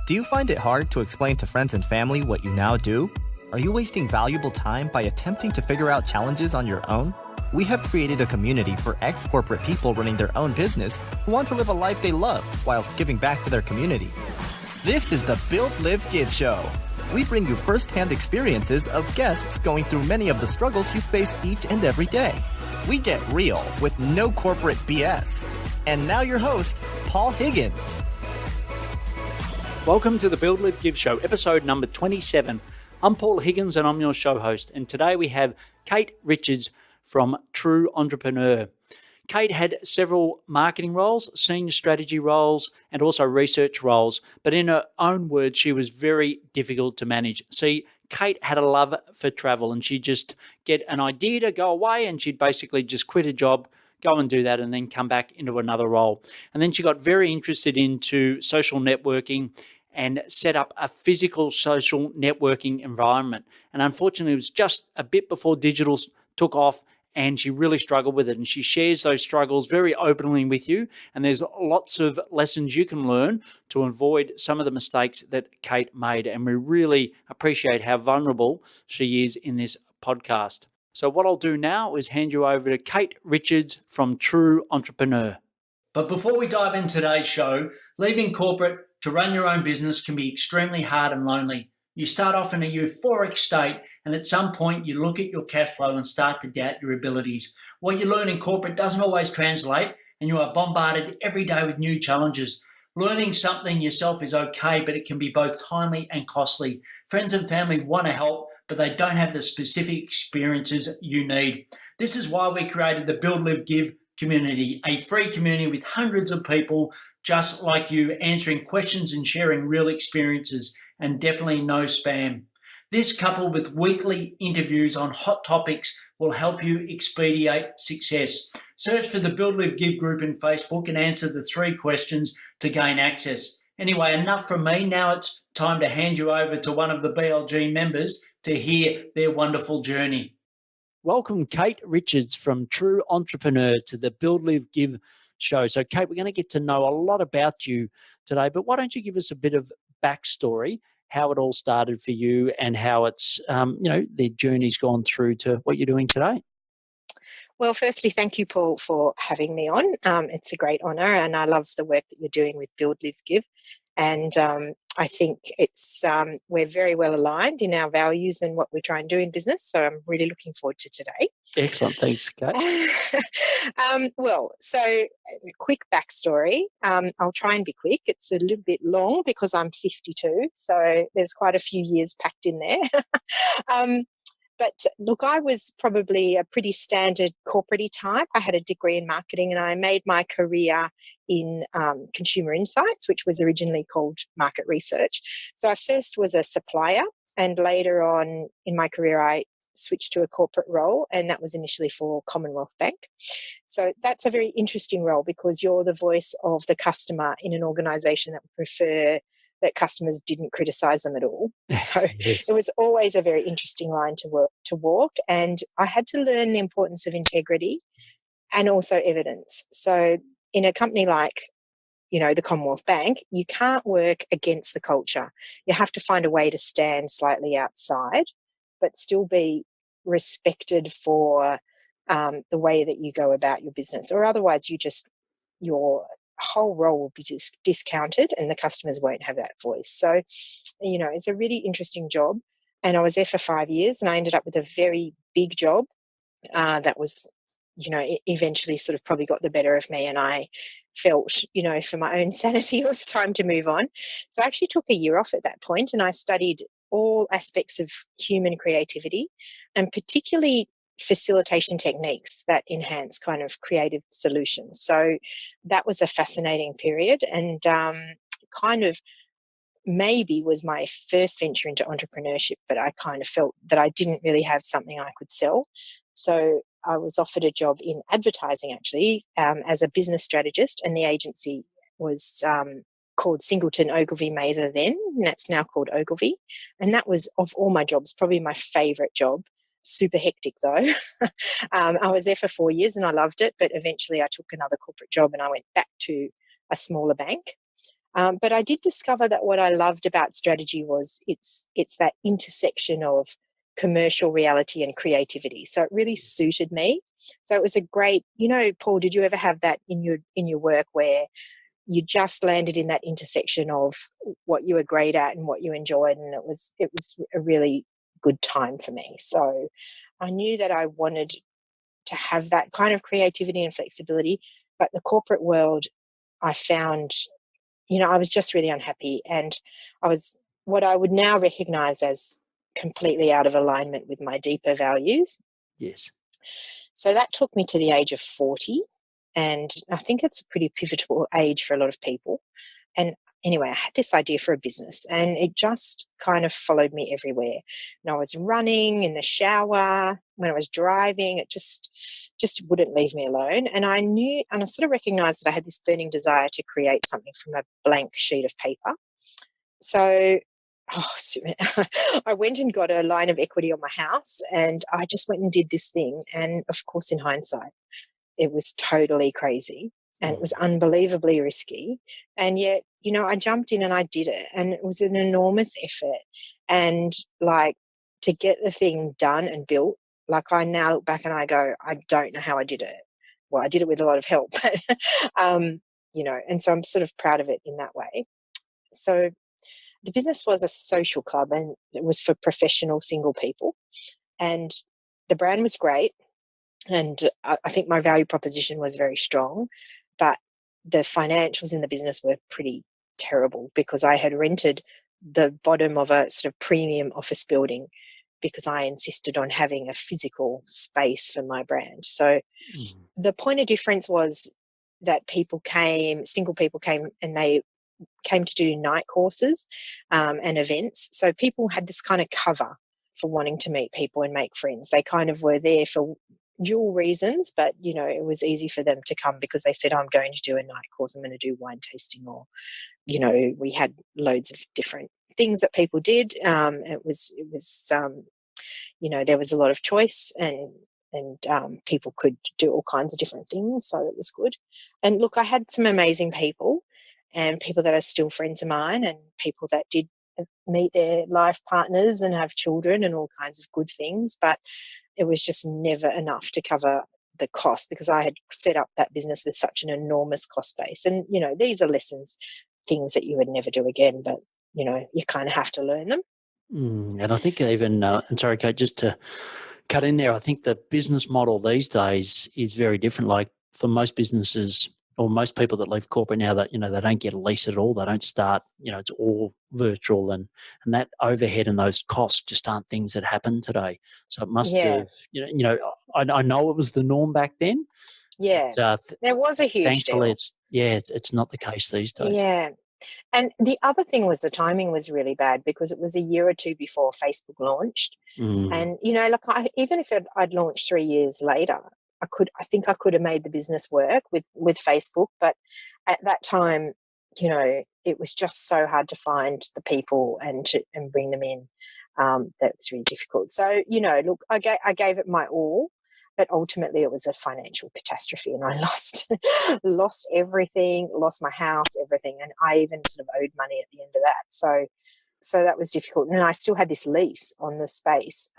Do you find it hard to explain to friends and family what you now do? Are you wasting valuable time by attempting to figure out challenges on your own? We have created a community for ex-corporate people running their own business who want to live a life they love whilst giving back to their community. This is the Build, Live, Give show. We bring you first-hand experiences of guests going through many of the struggles you face each and every day. We get real with no corporate BS. And now your host, Paul Higgins. Welcome to the Build, Live, Give show, episode number 27. I'm Paul Higgins and I'm your show host. And today we have Cate Richards from True Entrepreneur. Cate had several marketing roles, senior strategy roles, and also research roles. But in her own words, she was very difficult to manage. See, Cate had a love for travel and she'd just get an idea to go away and she'd basically just quit a job, go and do that, and then come back into another role. And then she got very interested into social networking and set up a physical social networking environment. And unfortunately, it was just a bit before digital took off and she really struggled with it. And she shares those struggles very openly with you. And there's lots of lessons you can learn to avoid some of the mistakes that Cate made. And we really appreciate how vulnerable she is in this podcast. So what I'll do now is hand you over to Cate Richards from True Entrepreneur. But before we dive into today's show, leaving corporate to run your own business can be extremely hard and lonely. You start off in a euphoric state, and at some point you look at your cash flow and start to doubt your abilities. What you learn in corporate doesn't always translate, and you are bombarded every day with new challenges. Learning something yourself is okay, but it can be both timely and costly. Friends and family want to help, but they don't have the specific experiences you need. This is why we created the Build, Live, Give community, a free community with hundreds of people just like you, answering questions and sharing real experiences, and definitely no spam. This, coupled with weekly interviews on hot topics, will help you expedite success. Search for the Build, Live, Give group in Facebook and answer the 3 questions to gain access. Anyway, enough from me. Now it's time to hand you over to one of the BLG members to hear their wonderful journey. Welcome, Cate Richards from True Entrepreneur to the Build, Live, Give show. So, Cate, we're going to get to know a lot about you today, but why don't you give us a bit of backstory, how it all started for you and how it's, the journey's gone through to what you're doing today? Well, firstly, thank you, Paul, for having me on. It's a great honour, and I love the work that you're doing with Build, Live, Give. And I think it's we're very well aligned in our values and what we try and do in business. So I'm really looking forward to today. Excellent. Thanks, Cate. So quick backstory. I'll try and be quick. It's a little bit long because I'm 52. So there's quite a few years packed in there. But look, I was probably a pretty standard corporate type. I had a degree in marketing and I made my career in consumer insights, which was originally called market research. So I first was a supplier, and later on in my career I switched to a corporate role, and that was initially for Commonwealth Bank. So that's a very interesting role because you're the voice of the customer in an organisation that would prefer that customers didn't criticise them at all. So Yes. It was always a very interesting line to walk. And I had to learn the importance of integrity and also evidence. So in a company like, the Commonwealth Bank, you can't work against the culture. You have to find a way to stand slightly outside, but still be respected for the way that you go about your business. Or otherwise your whole role will be discounted and the customers won't have that voice. So, it's a really interesting job. And I was there for 5 years and I ended up with a very big job that was, eventually sort of probably got the better of me. And I felt, for my own sanity, it was time to move on. So I actually took a year off at that point and I studied all aspects of human creativity and particularly facilitation techniques that enhance kind of creative solutions. So that was a fascinating period and kind of maybe was my first venture into entrepreneurship, but I kind of felt that I didn't really have something I could sell. So I was offered a job in advertising actually as a business strategist, and the agency was called Singleton Ogilvy Mather then, and that's now called Ogilvy. And that was, of all my jobs, probably my favourite job. Super hectic though. I was there for 4 years and I loved it, but eventually I took another corporate job and I went back to a smaller bank. But I did discover that what I loved about strategy was it's that intersection of commercial reality and creativity. So it really suited me. So it was a great, Paul, did you ever have that in your work where you just landed in that intersection of what you were great at and what you enjoyed, and it was a really good time for me. So I knew that I wanted to have that kind of creativity and flexibility, but the corporate world, I found, I was just really unhappy, and I was what I would now recognize as completely out of alignment with my deeper values. Yes. So that took me to the age of 40. And I think it's a pretty pivotal age for a lot of people. And anyway, I had this idea for a business, and it just kind of followed me everywhere. And I was running in the shower, when I was driving, it just wouldn't leave me alone. And I knew, and I sort of recognized that I had this burning desire to create something from a blank sheet of paper. So I went and got a line of equity on my house, and I just went and did this thing. And of course, in hindsight, it was totally crazy and it was unbelievably risky. And yet, I jumped in and I did it, and it was an enormous effort. And like, to get the thing done and built, like, I now look back and I go, I don't know how I did it. Well, I did it with a lot of help, but, and so I'm sort of proud of it in that way. So the business was a social club, and it was for professional single people. And the brand was great. And I think my value proposition was very strong, but the financials in the business were pretty terrible because I had rented the bottom of a sort of premium office building because I insisted on having a physical space for my brand. So the point of difference was that single people came, and they came to do night courses and events. So people had this kind of cover for wanting to meet people and make friends. They kind of were there for dual reasons, but it was easy for them to come because they said, I'm going to do a night course, I'm going to do wine tasting, or we had loads of different things that people did. It was there was a lot of choice, and people could do all kinds of different things, so it was good. And look, I had some amazing people, and people that are still friends of mine, and people that did meet their life partners and have children and all kinds of good things, but it was just never enough to cover the cost because I had set up that business with such an enormous cost base. And these are lessons, things that you would never do again, but you kind of have to learn them. And I think even, and sorry, Kate, just to cut in there, I think the business model these days is very different. Like for most businesses or most people that leave corporate now, that they don't get a lease at all. They don't start. It's all virtual, and that overhead and those costs just aren't things that happen today. So it must have. I know it was the norm back then. Yeah, but, there was a huge thankfully, deal. it's not the case these days. Yeah. And the other thing was the timing was really bad because it was a year or two before Facebook launched. And, even if I'd launched 3 years later, I think I could have made the business work with Facebook. But at that time, it was just so hard to find the people and bring them in. That was really difficult. So, look, I gave it my all. But ultimately, it was a financial catastrophe, and I lost everything, lost my house, everything, and I even sort of owed money at the end of that. So that was difficult, and I still had this lease on the space.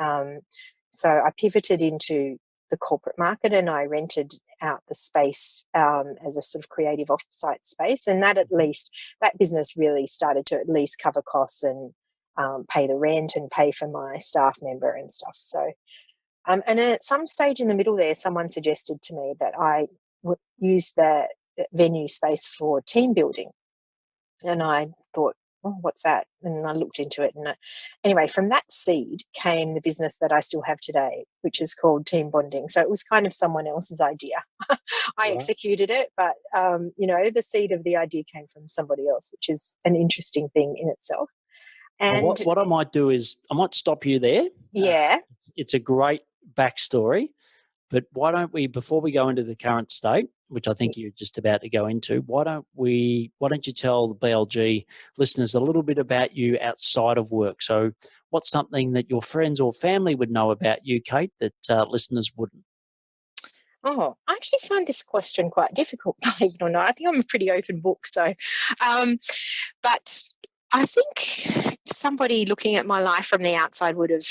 So I pivoted into the corporate market, and I rented out the space as a sort of creative offsite space, and that business really started to at least cover costs and pay the rent and pay for my staff member and stuff. So. And at some stage in the middle there, someone suggested to me that I would use the venue space for team building. And I thought, what's that? And I looked into it. And anyway, from that seed came the business that I still have today, which is called Team Bonding. So it was kind of someone else's idea. I executed it, but, the seed of the idea came from somebody else, which is an interesting thing in itself. And what I might do is I might stop you there. Yeah. It's a great backstory, but why don't we, before we go into the current state, which I think you're just about to go into, why don't you tell the BLG listeners a little bit about you outside of work? So what's something that your friends or family would know about you, Kate, that listeners wouldn't? Oh, I actually find this question quite difficult, believe it or not. I think I'm a pretty open book. So, um, but I think somebody looking at my life from the outside would have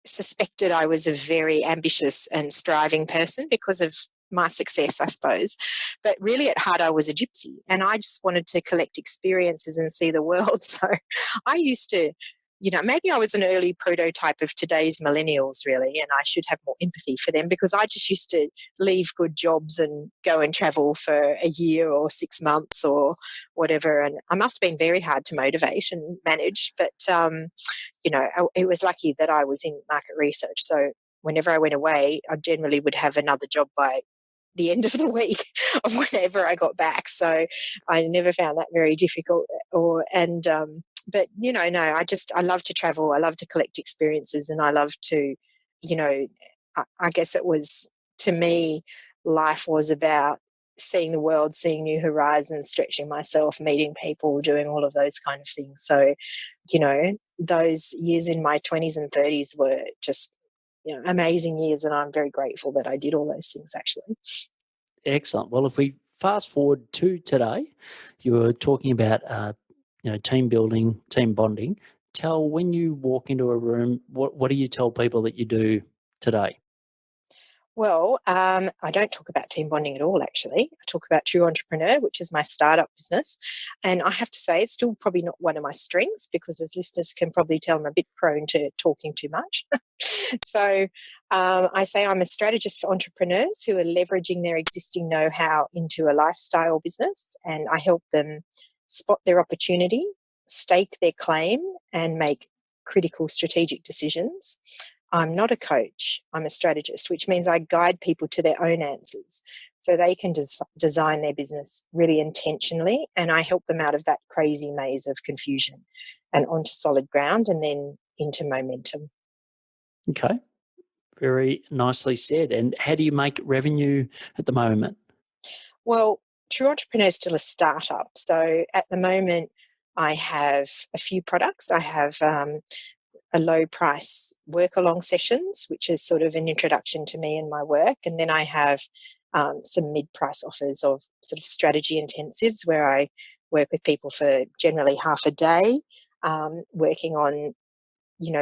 suspected I was a very ambitious and striving person because of my success, I suppose. But really, at heart, I was a gypsy and I just wanted to collect experiences and see the world. So I used to, maybe I was an early prototype of today's millennials, really, and I should have more empathy for them because I just used to leave good jobs and go and travel for a year or 6 months or whatever. And I must have been very hard to motivate and manage, but it was lucky that I was in market research. So whenever I went away, I generally would have another job by the end of the week of whenever I got back. So I never found that very difficult. But no, I love to travel. I love to collect experiences, and I love to, you know, I guess it was, to me, life was about seeing the world, seeing new horizons, stretching myself, meeting people, doing all of those kind of things. So, those years in my 20s and 30s were just, amazing years. And I'm very grateful that I did all those things, actually. Excellent. Well, if we fast forward to today, you were talking about team building, team bonding. Tell when you walk into a room, what do you tell people that you do today? Well, I don't talk about team bonding at all, actually. I talk about True Entrepreneur, which is my startup business. And I have to say, it's still probably not one of my strengths because, as listeners can probably tell, I'm a bit prone to talking too much. So I say I'm a strategist for entrepreneurs who are leveraging their existing know how into a lifestyle business. And I help them spot their opportunity, stake their claim, and make critical strategic decisions. I'm not a coach, I'm a strategist, which means I guide people to their own answers so they can design their business really intentionally. And I help them out of that crazy maze of confusion and onto solid ground and then into momentum. Okay, very nicely said. And how do you make revenue at the moment? Well, True Entrepreneur is still a startup. So at the moment, I have a few products. I have a low price work along sessions, which is sort of an introduction to me and my work. And then I have some mid price offers of sort of strategy intensives where I work with people for generally half a day, working on,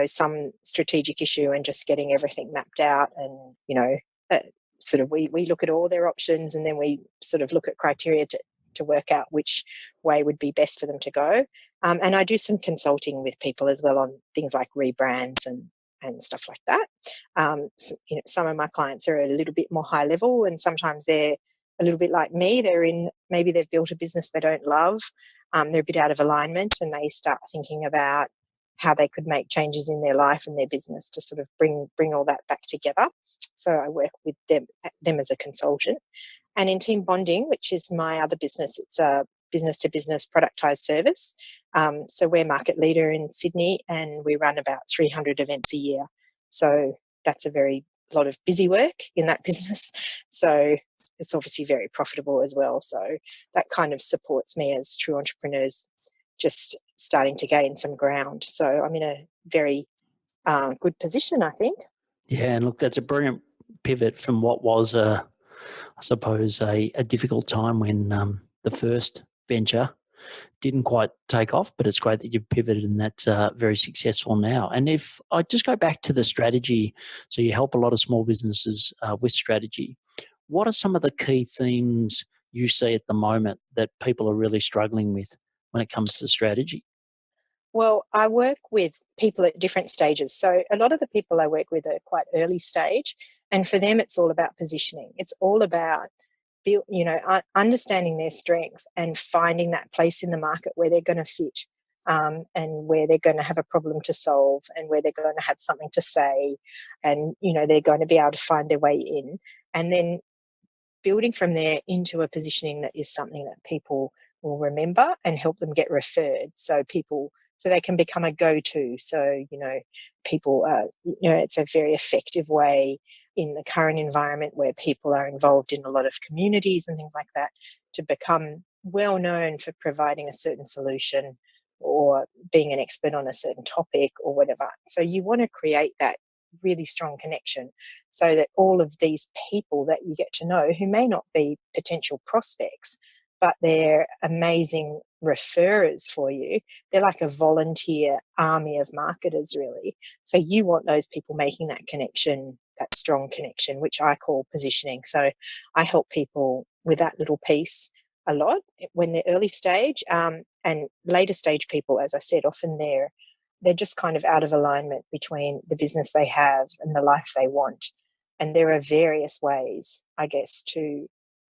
some strategic issue and just getting everything mapped out. And, uh, sort of we look at all their options and then we sort of look at criteria to work out which way would be best for them to go. And I do some consulting with people as well on things like rebrands and stuff like that. So, some of my clients are a little bit more high level, and sometimes they're a little bit like me. Maybe they've built a business they don't love. They're a bit out of alignment, and they start thinking about how they could make changes in their life and their business to sort of bring all that back together. So I work with them as a consultant. And in team bonding, which is my other business, it's a business to business productized service. So we're market leader in Sydney and we run about 300 events a year. So that's a very lot of busy work in that business. So it's obviously very profitable as well. So that kind of supports me as True Entrepreneurs just starting to gain some ground. So I'm in a very good position, I think. Yeah, and look, that's a brilliant pivot from what was, I suppose, a difficult time when the first venture didn't quite take off, but it's great that you've pivoted and that's very successful now. And if I just go back to the strategy, so you help a lot of small businesses with strategy. What are some of the key themes you see at the moment that people are really struggling with when it comes to strategy? Well, I work with people at different stages. So a lot of the people I work with are quite early stage, and for them, it's all about positioning. It's all about understanding their strength and finding that place in the market where they're going to fit, and where they're going to have a problem to solve, and where they're going to have something to say, and they're going to be able to find their way in, and then building from there into a positioning that is something that people will remember and help them get referred. So they can become a go-to. So, people, it's a very effective way in the current environment where people are involved in a lot of communities and things like that to become well known for providing a certain solution or being an expert on a certain topic or whatever. So you want to create that really strong connection, so that all of these people that you get to know who may not be potential prospects, but they're amazing referrers for you. They're like a volunteer army of marketers, really. So you want those people making that connection, that strong connection, which I call positioning. So I help people with that little piece a lot when they're early stage, and later stage people, as I said, often they're just kind of out of alignment between the business they have and the life they want. And there are various ways, I guess, to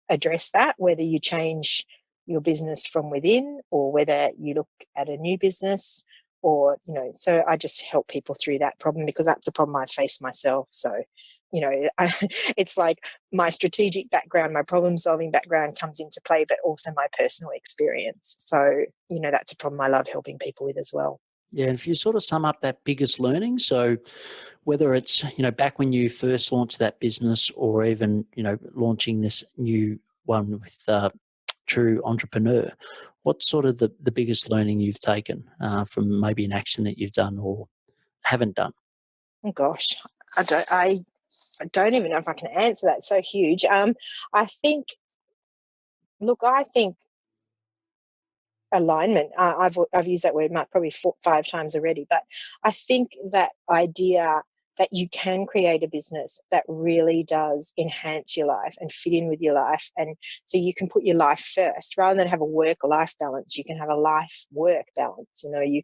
address that, whether you change your business from within or whether you look at a new business, or, so I just help people through that problem, because that's a problem I face myself. So, it's like my strategic background, my problem solving background comes into play, but also my personal experience. So, that's a problem I love helping people with as well. Yeah, and if you sort of sum up that biggest learning, so whether it's, back when you first launched that business, or even, launching this new one with True Entrepreneur, what's sort of the biggest learning you've taken from maybe an action that you've done or haven't done? Oh gosh, I don't even know if I can answer that. It's so huge. I think, look, I think alignment. I've used that word probably 5 times already, but I think that idea that you can create a business that really does enhance your life and fit in with your life, and so you can put your life first rather than have a work-life balance. You can have a life-work balance. You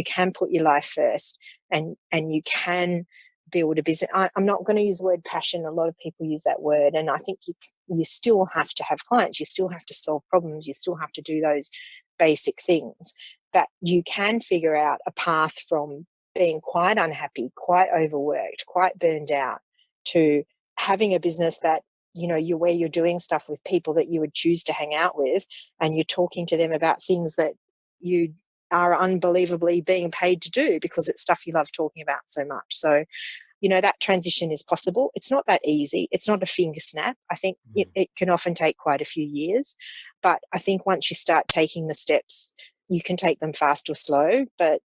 can put your life first, and you can build a business. I'm not going to use the word passion. A lot of people use that word, and I think you still have to have clients. You still have to solve problems. You still have to do those basic things. But you can figure out a path from being quite unhappy, quite overworked, quite burned out, to having a business that, where you're doing stuff with people that you would choose to hang out with, and you're talking to them about things that you are unbelievably being paid to do because it's stuff you love talking about so much. So, that transition is possible. It's not that easy. It's not a finger snap. I think it can often take quite a few years. But I think once you start taking the steps, you can take them fast or slow. But,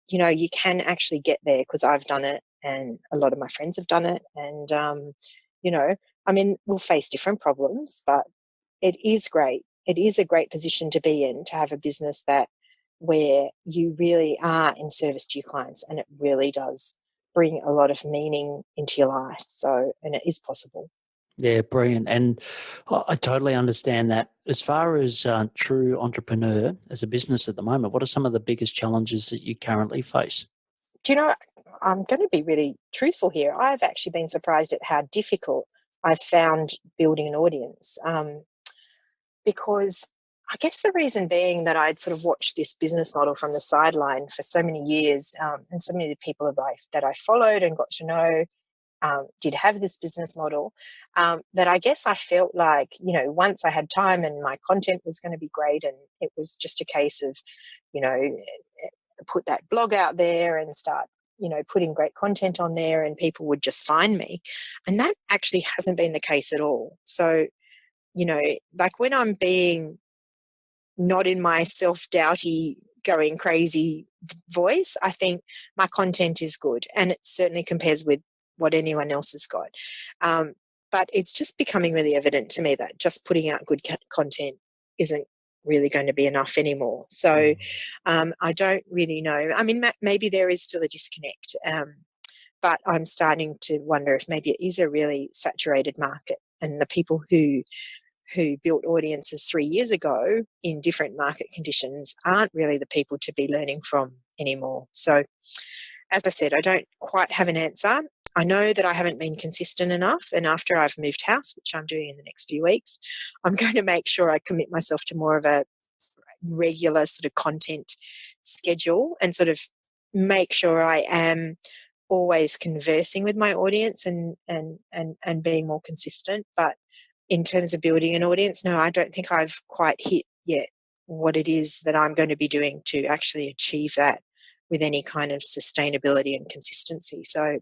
you can actually get there, because I've done it and a lot of my friends have done it. And, we'll face different problems, but it is great. It is a great position to be in, to have a business where you really are in service to your clients, and it really does bring a lot of meaning into your life. So, and it is possible. Yeah, brilliant. And I totally understand that. As far as True Entrepreneur as a business at the moment, what are some of the biggest challenges that you currently face? Do you know, I'm going to be really truthful here. I've actually been surprised at how difficult I've found building an audience, because I guess the reason being that I'd sort of watched this business model from the sideline for so many years, and so many of the people that I followed and got to know did have this business model, that I guess I felt like, once I had time and my content was going to be great, and it was just a case of, put that blog out there and start, putting great content on there, and people would just find me. And that actually hasn't been the case at all. So, like when I'm being not in my self-doubty, going crazy voice, I think my content is good, and it certainly compares with what anyone else has got. But it's just becoming really evident to me that just putting out good content isn't really going to be enough anymore. So I don't really know. I mean, maybe there is still a disconnect, but I'm starting to wonder if maybe it is a really saturated market, and the people who built audiences 3 years ago in different market conditions aren't really the people to be learning from anymore. So, as I said, I don't quite have an answer. I know that I haven't been consistent enough, and after I've moved house, which I'm doing in the next few weeks, I'm going to make sure I commit myself to more of a regular sort of content schedule, and sort of make sure I am always conversing with my audience and being more consistent. But in terms of building an audience, no, I don't think I've quite hit yet what it is that I'm going to be doing to actually achieve that with any kind of sustainability and consistency. So,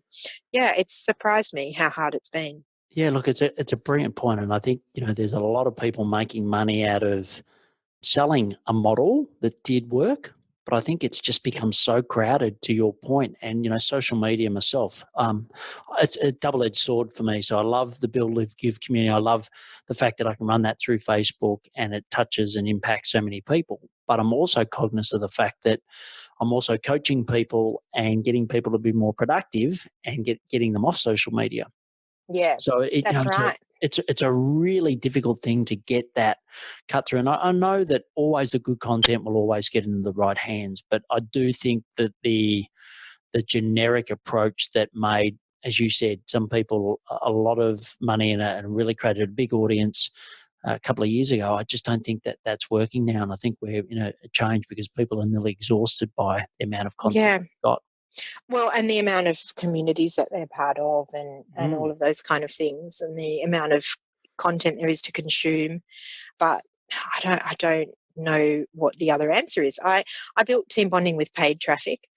yeah, it's surprised me how hard it's been. Yeah, look, it's a brilliant point, and I think there's a lot of people making money out of selling a model that did work, but I think it's just become so crowded, to your point. And social media myself, it's a double-edged sword for me. So I love the Build Live Give community. I love the fact that I can run that through Facebook and it touches and impacts so many people. But I'm also cognizant of the fact that I'm also coaching people and getting people to be more productive and getting them off social media. Yeah, So that's right. it's a really difficult thing to get that cut through. And I know that always the good content will always get into the right hands, but I do think that the generic approach that made, as you said, some people a lot of money and really created a big audience a couple of years ago, I just don't think that that's working now. And I think we're in a change because people are nearly exhausted by the amount of content Yeah. we've got. Well, and the amount of communities that they're part of and all Mm. of those kind of things, and the amount of content there is to consume. But I don't know what the other answer is. I built team bonding with paid traffic.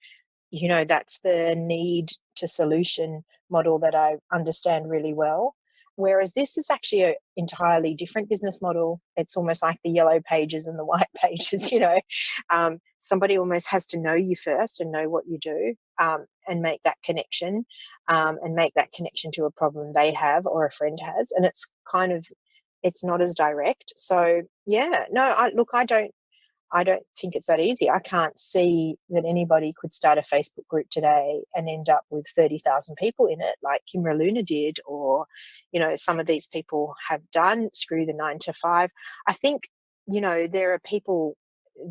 That's the need to solution model that I understand really well. Whereas this is actually an entirely different business model. It's almost like the yellow pages and the white pages. Somebody almost has to know you first and know what you do, and make that connection, and make that connection to a problem they have or a friend has. And it's not as direct. So yeah, no, I don't think it's that easy. I can't see that anybody could start a Facebook group today and end up with 30,000 people in it like Kimra Luna did, or, some of these people have done. Screw the 9 to 5. I think, there are people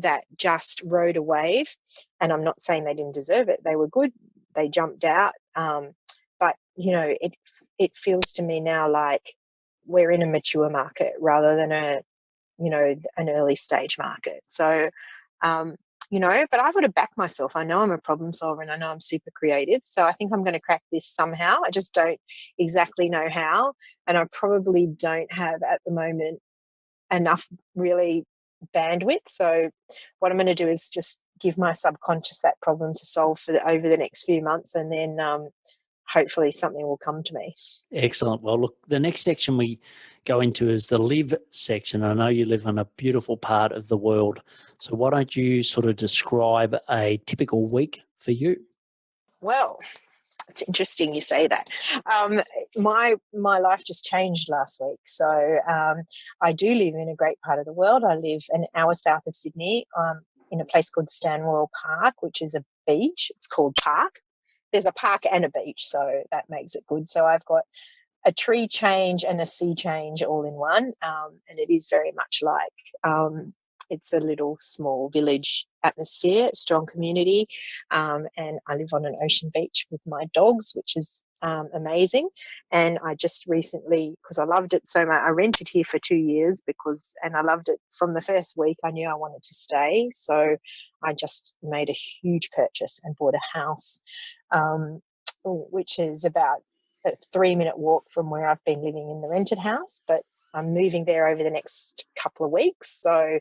that just rode a wave, and I'm not saying they didn't deserve it. They were good. They jumped out. But, it feels to me now like we're in a mature market rather than an early stage market. So, but I've got to back myself. I know I'm a problem solver and I know I'm super creative. So I think I'm going to crack this somehow. I just don't exactly know how. And I probably don't have at the moment enough really bandwidth. So what I'm going to do is just give my subconscious that problem to solve over the next few months, and then hopefully something will come to me. Excellent. Well, look, the next section we go into is the live section. I know you live in a beautiful part of the world. So why don't you sort of describe a typical week for you? Well, it's interesting you say that. My life just changed last week. So I do live in a great part of the world. I live an hour south of Sydney, in a place called Stanwell Park, which is a beach. It's called Park. There's a park and a beach, so that makes it good. So I've got a tree change and a sea change all in one, and it is very much like it's a little small village atmosphere, strong community, and I live on an ocean beach with my dogs, which is amazing. And I just recently, because I loved it so much, I rented here for 2 years and I loved it from the first week. I knew I wanted to stay, so I just made a huge purchase and bought a house, which is about a 3-minute walk from where I've been living in the rented house, but I'm moving there over the next couple of weeks. So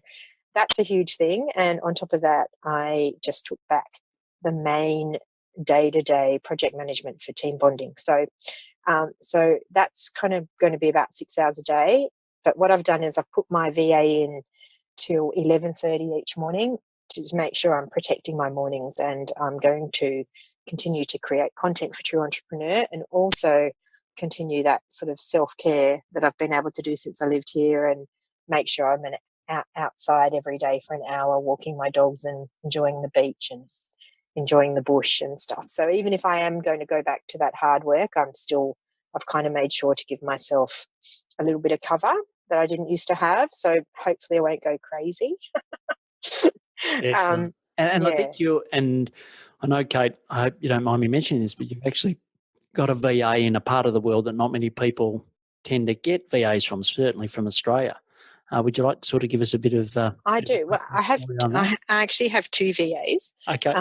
that's a huge thing. And on top of that, I just took back the main day-to-day project management for team bonding. So that's kind of going to be about 6 hours a day. But what I've done is I've put my VA in till 11:30 each morning to make sure I'm protecting my mornings, and I'm going to continue to create content for True Entrepreneur, and also continue that sort of self-care that I've been able to do since I lived here, and make sure I'm outside every day for an hour walking my dogs and enjoying the beach and enjoying the bush and stuff. So even if I am going to go back to that hard work, I've kind of made sure to give myself a little bit of cover that I didn't used to have. So hopefully I won't go crazy. Excellent. And I Yeah. think and I know, Kate, I hope you don't mind me mentioning this, but you've actually got a VA in a part of the world that not many people tend to get VAs from, certainly from Australia. Would you like to sort of give us a bit of I bit of a do. Well, story on that? I actually have 2 VAs, Okay.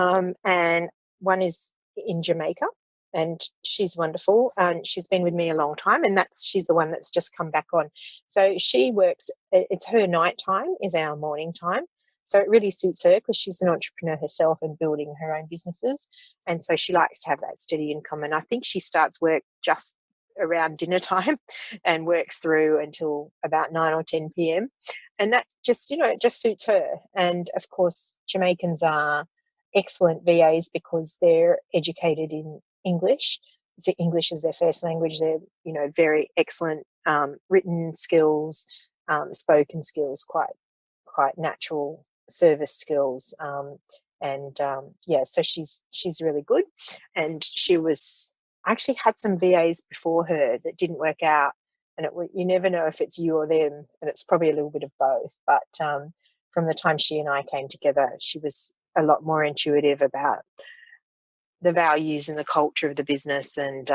and one is in Jamaica, and she's wonderful, and she's been with me a long time, and she's the one that's just come back on. So she works. It's her night time is our morning time, so it really suits her because she's an entrepreneur herself and building her own businesses, and so she likes to have that steady income. And I think she starts work just around dinner time and works through until about 9 or 10 p.m. and that just, it just suits her. And of course, Jamaicans are excellent VAs because they're educated in English. So English is their first language. They're, very excellent written skills, spoken skills, quite natural service skills. So she's really good. And she was actually had some VAs before her that didn't work out, and you never know if it's you or them, and it's probably a little bit of both. But from the time she and I came together, she was a lot more intuitive about the values and the culture of the business, and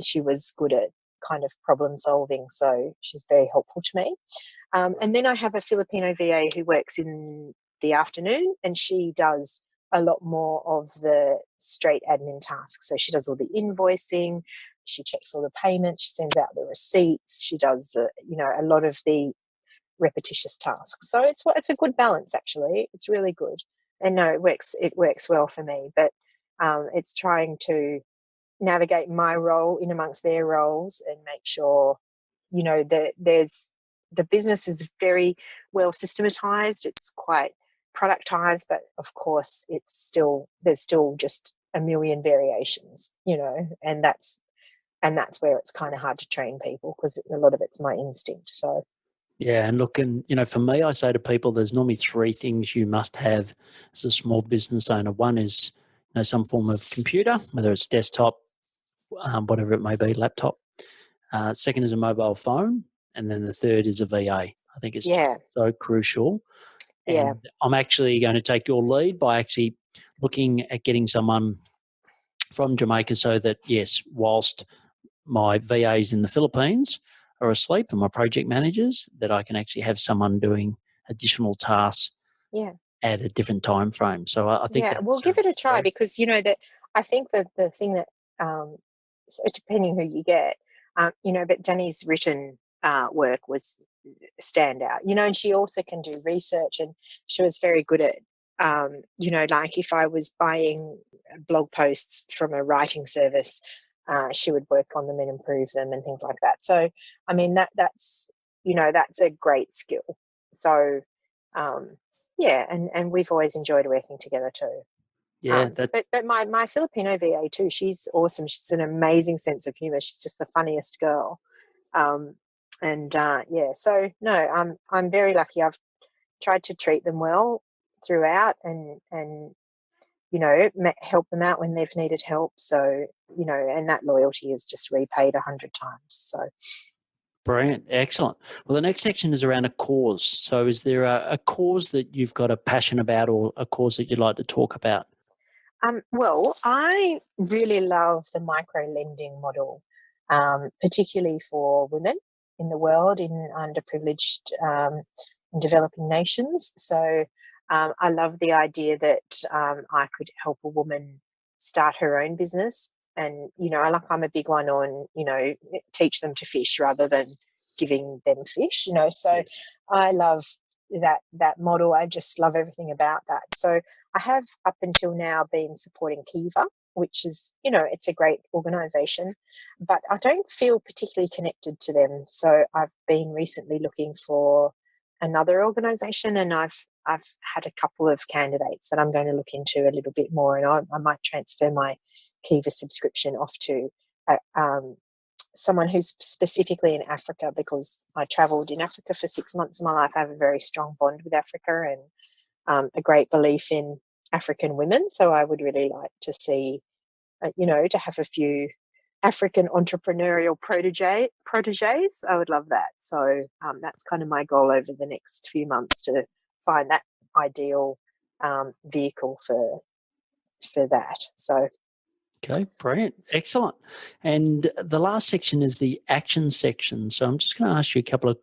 she was good at kind of problem solving. So she's very helpful to me. And then I have a Filipino VA who works in the afternoon, and she does a lot more of the straight admin tasks. So she does all the invoicing, she checks all the payments, she sends out the receipts, she does a lot of the repetitious tasks. So it's a good balance, actually. It's really good. And no, it works well for me. But it's trying to navigate my role in amongst their roles and make sure, that the business is very well systematized. It's quite productized, but of course there's still just a million variations, and that's where it's kind of hard to train people, because a lot of it's my instinct. So Yeah, and look, and for me, I say to people, there's normally three things you must have as a small business owner. One is some form of computer, whether it's desktop, whatever it may be, laptop. Second is a mobile phone, and then the third is a VA. I think it's so crucial. And I'm actually going to take your lead by actually looking at getting someone from Jamaica, so that, yes, whilst my VAs in the Philippines are asleep and my project managers, that I can actually have someone doing additional tasks at a different time frame. So I think we'll give it a try, because that I think that the thing that so depending who you get, but Danny's written work was standout, and she also can do research, and she was very good at like if I was buying blog posts from a writing service, she would work on them and improve them and things like that. So I mean that's a great skill. So and we've always enjoyed working together too. Yeah, but my Filipino VA too, she's awesome. She's an amazing sense of humor. She's just the funniest girl. So no, I'm very lucky. I've tried to treat them well throughout, and help them out when they've needed help. So and that loyalty is just repaid 100 times. So brilliant, excellent. Well, the next section is around a cause. So is there a cause that you've got a passion about, or a cause that you'd like to talk about? Well, I really love the micro lending model, particularly for women in the world, in underprivileged and developing nations. So I love the idea that I could help a woman start her own business. And, I'm a big one on, teach them to fish rather than giving them fish, So I love that model. I just love everything about that. So I have up until now been supporting Kiva, which is, it's a great organization, but I don't feel particularly connected to them. So I've been recently looking for another organization, and I've had a couple of candidates that I'm going to look into a little bit more, and I might transfer my Kiva subscription off to someone who's specifically in Africa, because I travelled in Africa for 6 months of my life. I have a very strong bond with Africa, and a great belief in African women. So I would really like to see, to have a few African entrepreneurial proteges. I would love that. So that's kind of my goal over the next few months, to find that ideal vehicle for that. So Okay, brilliant. Excellent. And the last section is the action section. So I'm just going to ask you a couple of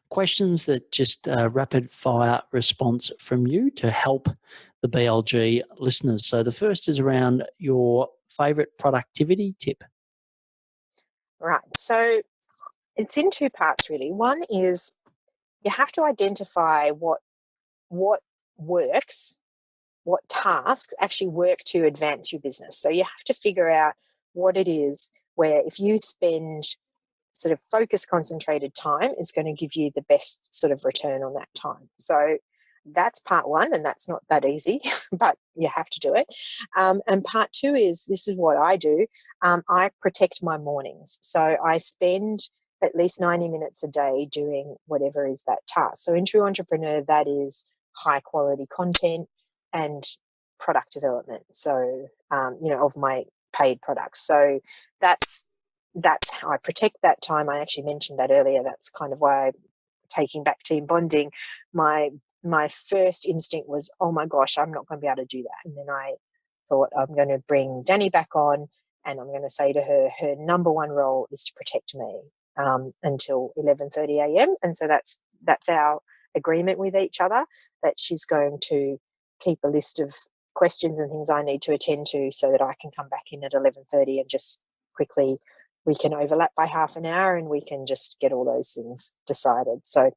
questions that just rapid fire response from you to help the BLG listeners. So the first is around your favorite productivity tip. Right. So it's in two parts, really. One is you have to identify what works, what tasks actually work to advance your business. So you have to figure out what it is, where if you spend sort of focus concentrated time is going to give you the best sort of return on that time. So that's part one, and that's not that easy, but you have to do it. And part two is, this is what I do. I protect my mornings. So I spend at least 90 minutes a day doing whatever is that task. So in True Entrepreneur, that is high quality content and product development. So, of my paid products. So that's how I protect that time. I actually mentioned that earlier. That's kind of why I'm taking back team bonding. My first instinct was, oh my gosh, I'm not going to be able to do that. And then I thought, I'm going to bring Danny back on, and I'm going to say to her, her number one role is to protect me until 11:30 a.m. And so that's our agreement with each other, that she's going to keep a list of questions and things I need to attend to, so that I can come back in at 11:30 and just quickly, we can overlap by half an hour and we can just get all those things decided. So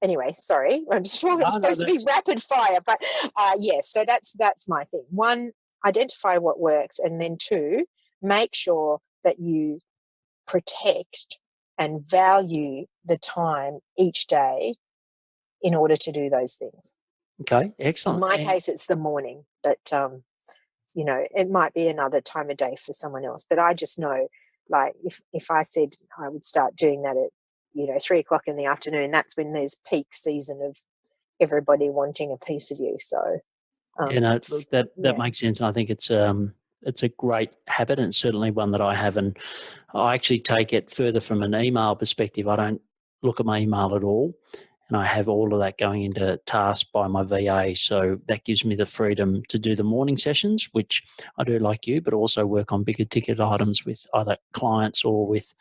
anyway, sorry, I'm supposed to be rapid fire, but yes, so that's my thing. One, identify what works, and then two, make sure that you protect and value the time each day in order to do those things. Okay, excellent. In my case, it's the morning, but it might be another time of day for someone else. But I just know, like, if I said I would start doing that at 3:00 in the afternoon, that's when there's peak season of everybody wanting a piece of you. So that makes sense. And I think it's a great habit, and certainly one that I have. And I actually take it further from an email perspective. I don't look at my email at all, and I have all of that going into tasks by my VA. So that gives me the freedom to do the morning sessions, which I do like you, but also work on bigger ticket items with either clients or with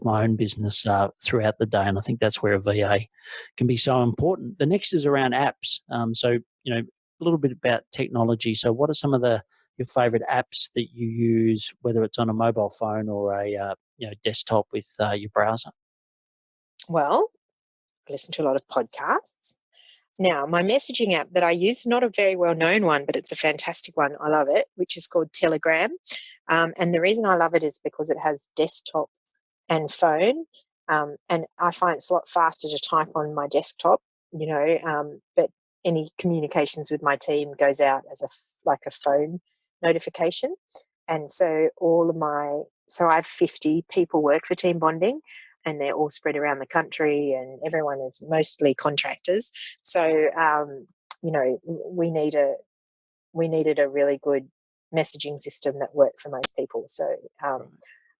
my own business throughout the day. And I think that's where a VA can be so important. The next is around apps. So, a little bit about technology. So what are some of your favorite apps that you use, whether it's on a mobile phone or a desktop with your browser? Well, I listen to a lot of podcasts. Now, my messaging app that I use, not a very well-known one, but it's a fantastic one. I love it, which is called Telegram. And the reason I love it is because it has desktop and phone. And I find it's a lot faster to type on my desktop, but any communications with my team goes out as a phone notification. And so so I have 50 people work for team bonding, and they're all spread around the country, and everyone is mostly contractors. So, we needed a really good messaging system that worked for most people. So,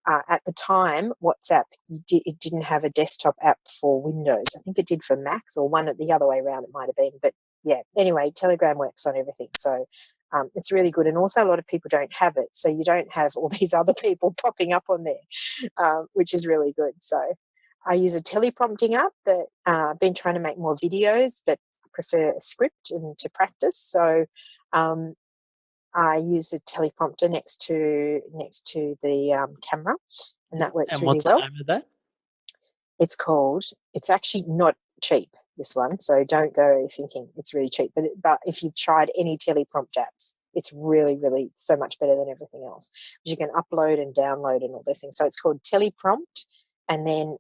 at the time, WhatsApp, it didn't have a desktop app for Windows. I think it did for Macs, or one at the other way around, it might have been. But yeah, anyway, Telegram works on everything. So it's really good. And also a lot of people don't have it. So you don't have all these other people popping up on there, which is really good. So I use a teleprompting app that I've been trying to make more videos, but I prefer a script and to practice. So I use a teleprompter next to the camera, and that works really well. What's the name of that? It's actually not cheap, this one, so don't go thinking it's really cheap. But if you've tried any teleprompt apps, it's really, really so much better than everything else. You can upload and download and all those things. So it's called Teleprompt, and then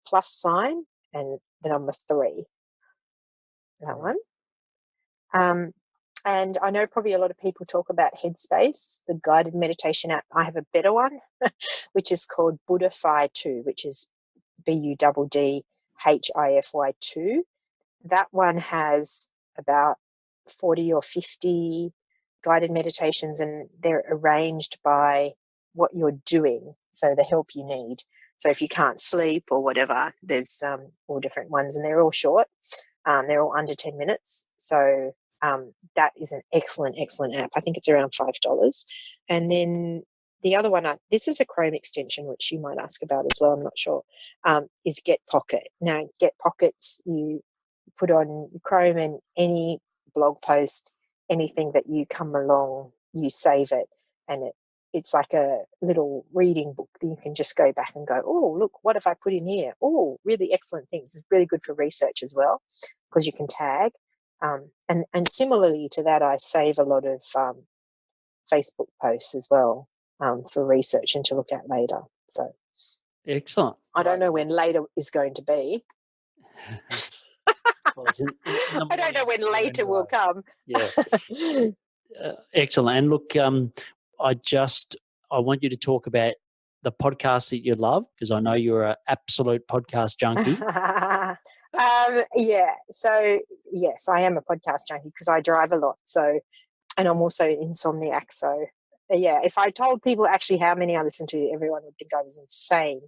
plus sign and the number 3. That one. And I know probably a lot of people talk about Headspace, the guided meditation app. I have a better one, which is called Buddhify 2, which is BUDDHIFY 2. That one has about 40 or 50 guided meditations, and they're arranged by what you're doing, so the help you need. So if you can't sleep or whatever, there's all different ones, and they're all short. They're all under 10 minutes. So that is an excellent app. I think it's around $5. And then the other one, this is a Chrome extension, which you might ask about as well, I'm not sure, is Get Pocket. Now, Get Pockets, you put on Chrome, and any blog post, anything that you come along, you save it, and it's like a little reading book that you can just go back and go, oh, look, what have I put in here? Oh, really excellent things. It's really good for research as well, because you can tag. And similarly to that, I save a lot of Facebook posts as well for research and to look at later. So Excellent. I don't know when later is going to be. Well, it's in the I don't know morning when later will come. Yeah. Excellent. And look, I want you to talk about the podcast that you love, because I know you're an absolute podcast junkie. Yeah. So yes, I am a podcast junkie because I drive a lot. So, and I'm also an insomniac. So yeah, if I told people actually how many I listen to, everyone would think I was insane.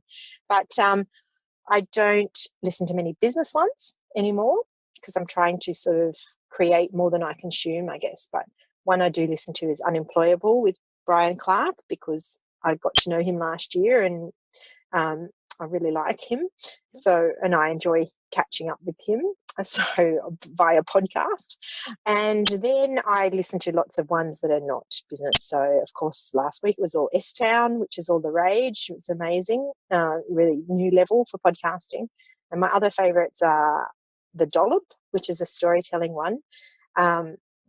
But I don't listen to many business ones anymore because I'm trying to sort of create more than I consume, I guess. But one I do listen to is Unemployable with Brian Clark, because I got to know him last year and I really like him. So, and I enjoy catching up with him. So via podcast. And then I listen to lots of ones that are not business. So of course last week was all S-Town, which is all the rage. It's amazing, really new level for podcasting. And my other favorites are The Dollop, which is a storytelling one,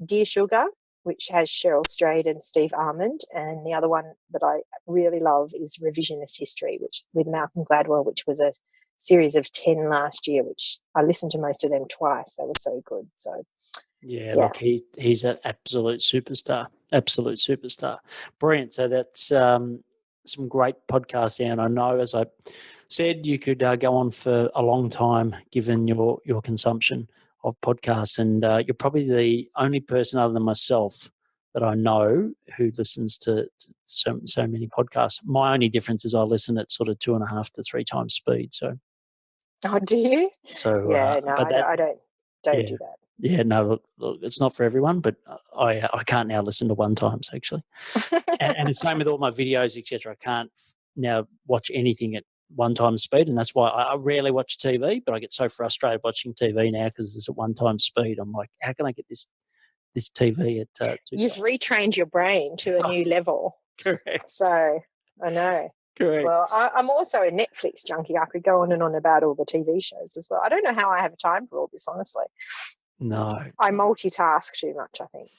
Dear Sugar, which has Cheryl Strayed and Steve Armand, and the other one that I really love is Revisionist History, which with Malcolm Gladwell, which was a series of 10 last year, which I listened to most of them twice. They were so good. So yeah. Look, he's an absolute superstar. Brilliant. So that's some great podcasts there. And I know, as I said, you could go on for a long time given your consumption of podcasts, and you're probably the only person other than myself that I know who listens to so many podcasts. My only difference is I listen at sort of 2.5 to 3 times speed. So, oh, do you? So yeah, no, but I don't yeah, do that. Yeah, no, look, it's not for everyone, but I can't now listen to 1 times actually, and the same with all my videos, etc. I can't now watch anything at 1 time speed, and that's why I rarely watch TV. But I get so frustrated watching TV now because it's at 1 time speed. I'm like, how can I get this TV at 2 You've times? retrained your brain to a new level. Correct. So I know. Correct. Well, I'm also a Netflix junkie. I could go on and on about all the TV shows as well. I don't know how I have time for all this, honestly. No. I multitask too much, I think.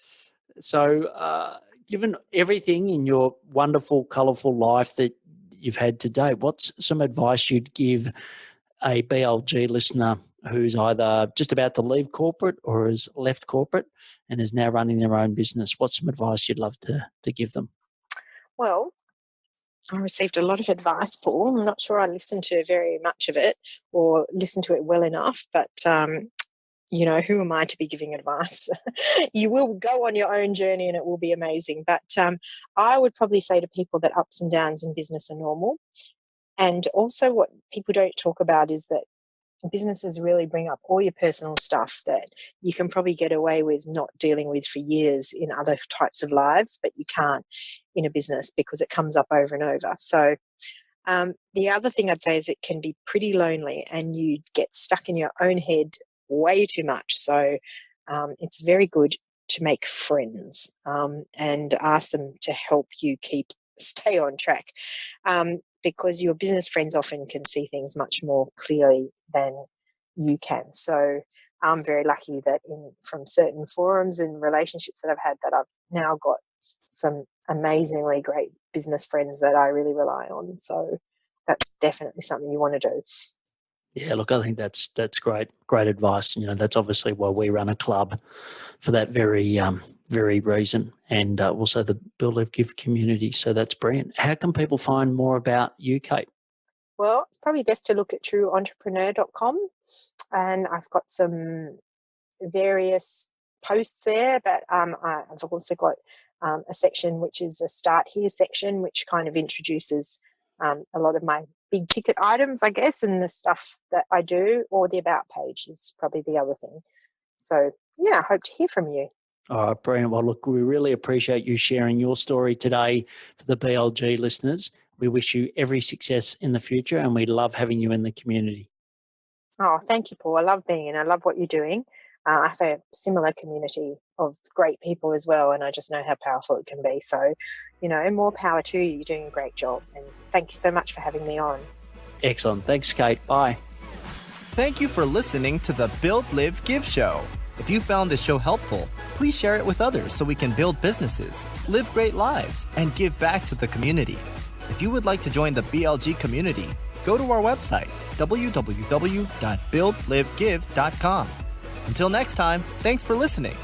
So, given everything in your wonderful, colourful life that you've had today, what's some advice you'd give a BLG listener who's either just about to leave corporate or has left corporate and is now running their own business? What's some advice you'd love to give them? Well, I received a lot of advice, Paul. I'm not sure I listened to very much of it or listened to it well enough, but you know, who am I to be giving advice? You will go on your own journey and it will be amazing. But I would probably say to people that ups and downs in business are normal. And also what people don't talk about is that businesses really bring up all your personal stuff that you can probably get away with not dealing with for years in other types of lives, but you can't in a business because it comes up over and over. So the other thing I'd say is it can be pretty lonely and you get stuck in your own head way too much. So it's very good to make friends and ask them to help you stay on track because your business friends often can see things much more clearly than you can. So I'm very lucky that from certain forums and relationships that I've had that I've now got some amazingly great business friends that I really rely on. So that's definitely something you want to do. Yeah, look, I think that's great advice. You know, that's obviously why we run a club, for that very reason, and also the Build, Live, Give community. So that's brilliant. How can people find more about you, Cate? Well, it's probably best to look at trueentrepreneur.com, and I've got some various posts there, but I've also got a section which is a Start Here section, which kind of introduces a lot of my big ticket items, I guess, and the stuff that I do, or the About page is probably the other thing. So, yeah, I hope to hear from you. All right, brilliant. Well, look, we really appreciate you sharing your story today for the BLG listeners. We wish you every success in the future, and we love having you in the community. Oh, thank you, Paul. I love being in. I love what you're doing. I have a similar community of great people as well, and I just know how powerful it can be. So, you know, more power to you. You're doing a great job, and thank you so much for having me on. Excellent. Thanks, Cate. Bye. Thank you for listening to the Build, Live, Give show. If you found this show helpful, please share it with others so we can build businesses, live great lives, and give back to the community. If you would like to join the BLG community, go to our website, www.buildlivegive.com. Until next time, thanks for listening.